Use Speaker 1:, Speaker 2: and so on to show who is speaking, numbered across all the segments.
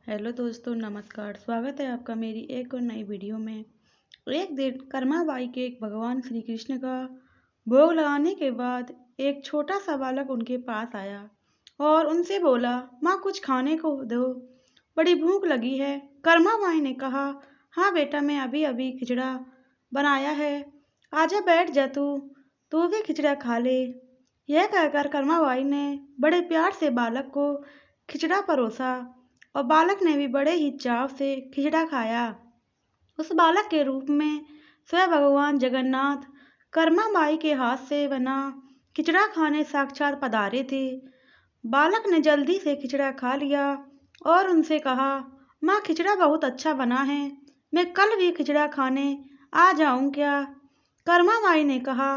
Speaker 1: Hello दोस्तों, नमस्कार। स्वागत है आपका मेरी एक और नई वीडियो में। एक दिन कर्माबाई के एक भगवान श्री कृष्ण का भोग लगाने के बाद एक छोटा सा बालक उनके पास आया और उनसे बोला, माँ कुछ खाने को दो, बड़ी भूख लगी है। कर्माबाई ने कहा, हाँ बेटा, मैं अभी अभी खिचड़ा बनाया है, आजा बैठ जा, तू भी खिचड़ा खा ले। यह कहकर कर्माबाई ने बड़े प्यार से बालक को खिचड़ा परोसा और बालक ने भी बड़े ही चाव से खिचड़ा खाया। उस बालक के रूप में स्वयं भगवान जगन्नाथ कर्माबाई के हाथ से बना खिचड़ा खाने साक्षात पधारे थे। बालक ने जल्दी से खिचड़ा खा लिया और उनसे कहा, माँ खिचड़ा बहुत अच्छा बना है, मैं कल भी खिचड़ा खाने आ जाऊं क्या? कर्माबाई ने कहा,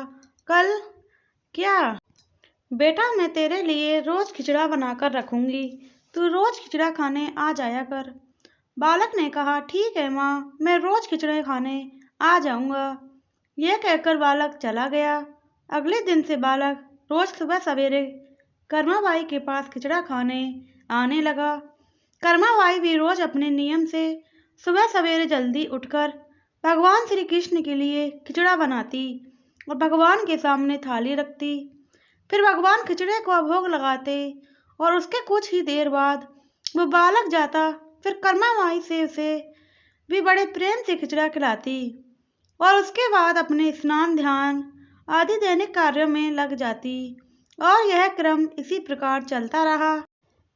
Speaker 1: कल क्या बेटा, मैं तेरे लिए रोज खिचड़ा बनाकर रखूंगी, तू रोज खिचड़ा खाने आ जाया कर। बालक ने कहा, ठीक है माँ, मैं रोज खिचड़े खाने आ जाऊंगा। यह कहकर बालक चला गया। अगले दिन से बालक रोज सुबह सवेरे कर्माबाई के पास खिचड़ा खाने आने लगा। कर्माबाई भी रोज अपने नियम से सुबह सवेरे जल्दी उठकर भगवान श्री कृष्ण के लिए खिचड़ा बनाती और भगवान के सामने थाली रखती। फिर भगवान खिचड़े को भोग लगाते और उसके कुछ ही देर बाद वो बालक जाता, फिर कर्माबाई से उसे भी बड़े प्रेम से खिचड़ा खिलाती और उसके बाद अपने स्नान ध्यान आदि दैनिक कार्यों में लग जाती और यह क्रम इसी प्रकार चलता रहा।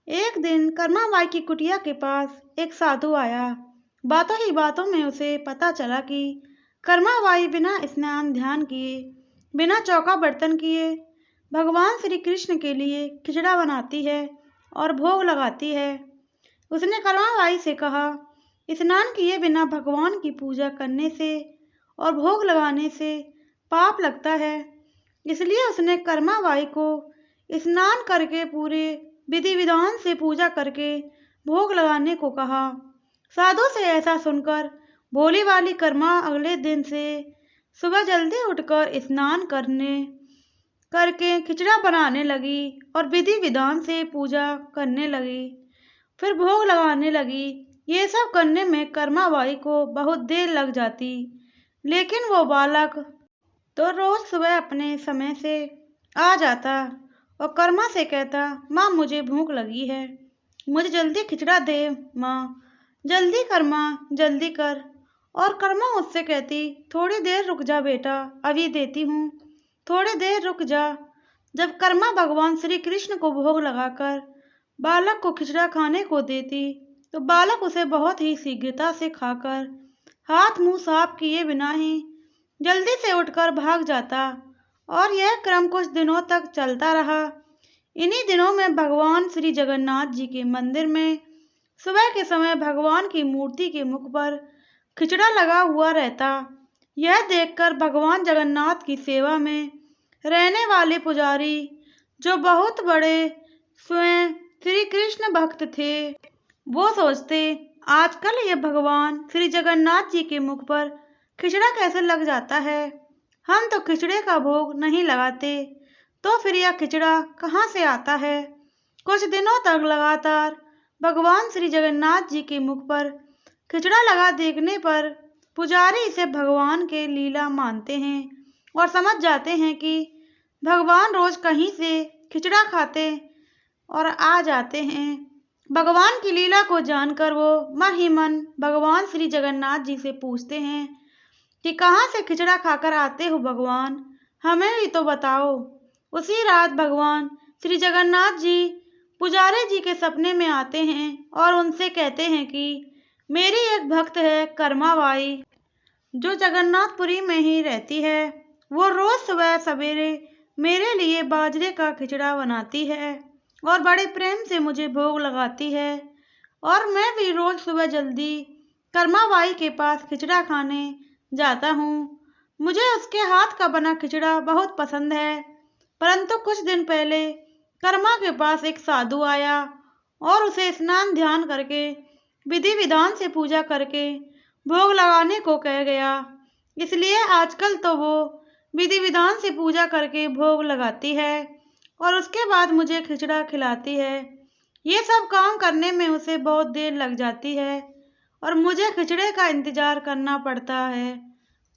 Speaker 1: एक दिन कर्माबाई की कुटिया के पास एक साधु आया। बातों ही बातों में उसे पता चला कि कर्माबाई बिना स्नान ध्यान किए, बिना चौका बर्तन किए भगवान श्री कृष्ण के लिए खिचड़ा बनाती है और भोग लगाती है। उसने कर्माबाई से कहा, स्नान किए बिना भगवान की पूजा करने से और भोग लगाने से पाप लगता है। इसलिए उसने कर्माबाई को स्नान करके पूरे विधि विधान से पूजा करके भोग लगाने को कहा। साधु से ऐसा सुनकर भोली वाली कर्मा अगले दिन से सुबह जल्दी उठकर स्नान करके खिचड़ा बनाने लगी और विधि विधान से पूजा करने लगी, फिर भोग लगाने लगी। ये सब करने में कर्माबाई को बहुत देर लग जाती, लेकिन वो बालक तो रोज सुबह अपने समय से आ जाता और कर्मा से कहता, माँ मुझे भूख लगी है, मुझे जल्दी खिचड़ा दे माँ, जल्दी कर माँ, जल्दी कर। और कर्मा उससे कहती, थोड़ी देर रुक जा बेटा, अभी देती हूँ, थोड़ी देर रुक जा। जब कर्मा भगवान श्री कृष्ण को भोग लगाकर बालक को खिचड़ा खाने को देती तो बालक उसे बहुत ही शीघ्रता से खाकर हाथ मुंह साफ किए बिना ही जल्दी से उठकर भाग जाता और यह क्रम कुछ दिनों तक चलता रहा। इन्हीं दिनों में भगवान श्री जगन्नाथ जी के मंदिर में सुबह के समय भगवान की मूर्ति के मुख पर खिचड़ा लगा हुआ रहता। यह देखकर भगवान जगन्नाथ की सेवा में रहने वाले पुजारी, जो बहुत बड़े स्वयं श्री कृष्ण भक्त थे, वो सोचते, आजकल ये भगवान श्री जगन्नाथ जी के मुख पर खिचड़ा कैसे लग जाता है, हम तो खिचड़े का भोग नहीं लगाते, तो फिर यह खिचड़ा कहाँ से आता है। कुछ दिनों तक लगातार भगवान श्री जगन्नाथ जी के मुख पर खिचड़ा लगा देखने पर पुजारी इसे भगवान के लीला मानते हैं और समझ जाते हैं कि भगवान रोज कहीं से खिचड़ा खाते और आ जाते हैं। भगवान की लीला को जानकर वो मन ही मन भगवान श्री जगन्नाथ जी से पूछते हैं कि कहाँ से खिचड़ा खाकर आते हो भगवान, हमें भी तो बताओ। उसी रात भगवान श्री जगन्नाथ जी पुजारी जी के सपने में आते हैं और उनसे कहते हैं कि मेरी एक भक्त है कर्माबाई, जो जगन्नाथपुरी में ही रहती है। वो रोज सुबह सवेरे मेरे लिए बाजरे का खिचड़ा बनाती है और बड़े प्रेम से मुझे भोग लगाती है और मैं भी रोज सुबह जल्दी कर्माबाई के पास खिचड़ा खाने जाता हूँ। मुझे उसके हाथ का बना खिचड़ा बहुत पसंद है। परंतु कुछ दिन पहले कर्मा के पास एक साधु आया और उसे स्नान ध्यान करके विधि विधान से पूजा करके भोग लगाने को कह गया। इसलिए आजकल तो वो विधि विधान से पूजा करके भोग लगाती है और उसके बाद मुझे खिचड़ा खिलाती है। ये सब काम करने में उसे बहुत देर लग जाती है और मुझे खिचड़े का इंतजार करना पड़ता है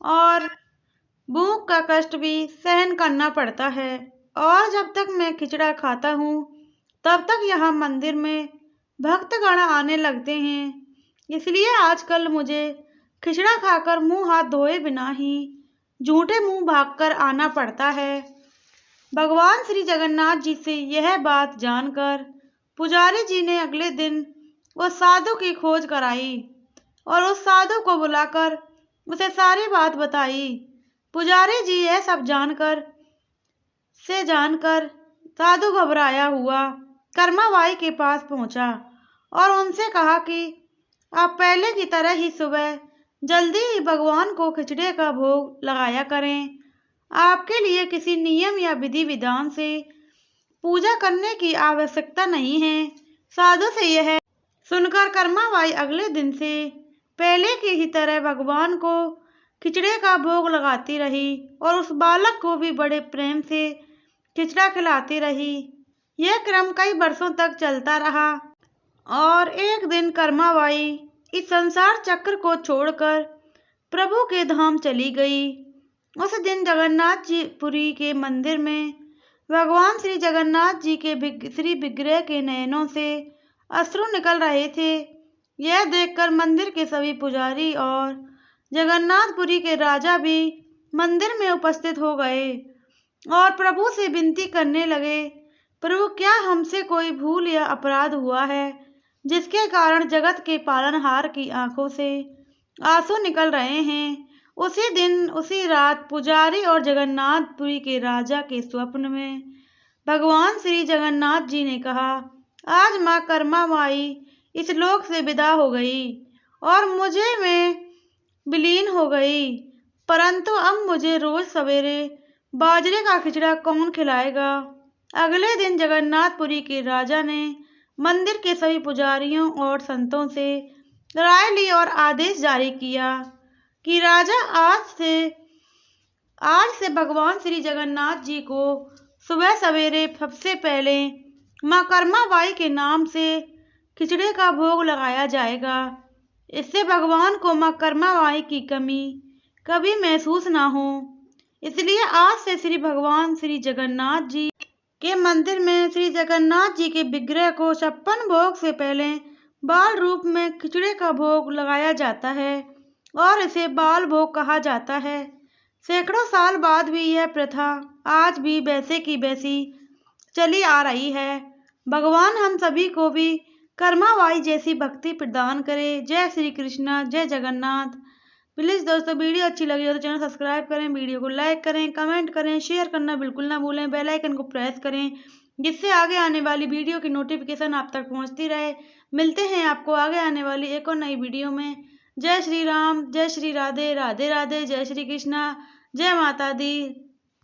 Speaker 1: और भूख का कष्ट भी सहन करना पड़ता है। और जब तक मैं खिचड़ा खाता हूँ तब तक यहाँ मंदिर में भक्तगण आने लगते हैं। इसलिए आजकल मुझे खिचड़ा खाकर मुंह हाथ धोए बिना ही झूठे मुंह भागकर आना पड़ता है। भगवान श्री जगन्नाथ जी से यह बात जानकर पुजारी जी ने अगले दिन उस साधु की खोज कराई और उस साधु को बुलाकर उसे सारी बात बताई। पुजारी जी यह सब जानकर साधु घबराया हुआ कर्माबाई के पास पहुंचा और उनसे कहा कि आप पहले की तरह ही सुबह जल्दी ही भगवान को खिचड़े का भोग लगाया करें। आपके लिए किसी नियम या विधि विधान से पूजा करने की आवश्यकता नहीं है। साधु से यह सुनकर कर्माबाई अगले दिन से पहले की ही तरह भगवान को खिचड़े का भोग लगाती रही और उस बालक को भी बड़े प्रेम से खिचड़ा खिलाती रही। यह क्रम कई वर्षों तक चलता रहा और एक दिन कर्माबाई इस संसार चक्र को छोड़कर प्रभु के धाम चली गई। उस दिन जगन्नाथ जी पुरी के मंदिर में भगवान श्री जगन्नाथ जी के श्री विग्रह के नयनों से अश्रु निकल रहे थे। यह देखकर मंदिर के सभी पुजारी और जगन्नाथपुरी के राजा भी मंदिर में उपस्थित हो गए और प्रभु से विनती करने लगे, प्रभु क्या हमसे कोई भूल या अपराध हुआ है जिसके कारण जगत के पालनहार की आंखों से आंसू निकल रहे हैं। उसी दिन उसी रात पुजारी और जगन्नाथपुरी के राजा के स्वप्न में भगवान श्री जगन्नाथ जी ने कहा, आज माँ कर्माबाई इस लोक से विदा हो गई और मुझे में विलीन हो गई, परंतु अब मुझे रोज सवेरे बाजरे का खिचड़ा कौन खिलाएगा। अगले दिन जगन्नाथपुरी के राजा ने मंदिर के सभी पुजारियों और संतों से राय ली और आदेश जारी किया कि राजा आज से भगवान श्री जगन्नाथ जी को सुबह सवेरे सबसे पहले माँ कर्माबाई के नाम से खिचड़े का भोग लगाया जाएगा। इससे भगवान को माँ कर्माबाई की कमी कभी महसूस ना हो। इसलिए आज से श्री भगवान श्री जगन्नाथ जी के मंदिर में श्री जगन्नाथ जी के विग्रह को 56 भोग से पहले बाल रूप में खिचड़े का भोग लगाया जाता है और इसे बाल भोग कहा जाता है। सैकड़ों साल बाद भी यह प्रथा आज भी वैसे की वैसी चली आ रही है। भगवान हम सभी को भी कर्माबाई जैसी भक्ति प्रदान करे। जय श्री कृष्णा, जय जगन्नाथ। प्लीज़ दोस्तों वीडियो अच्छी लगी हो तो चैनल सब्सक्राइब करें, वीडियो को लाइक करें, कमेंट करें, शेयर करना बिल्कुल ना भूलें, बेल आइकन को प्रेस करें जिससे आगे आने वाली वीडियो की नोटिफिकेशन आप तक पहुंचती रहे। मिलते हैं आपको आगे आने वाली एक और नई वीडियो में। जय श्री राम, जय श्री राधे, राधे राधे, जय श्री कृष्णा, जय माता दी।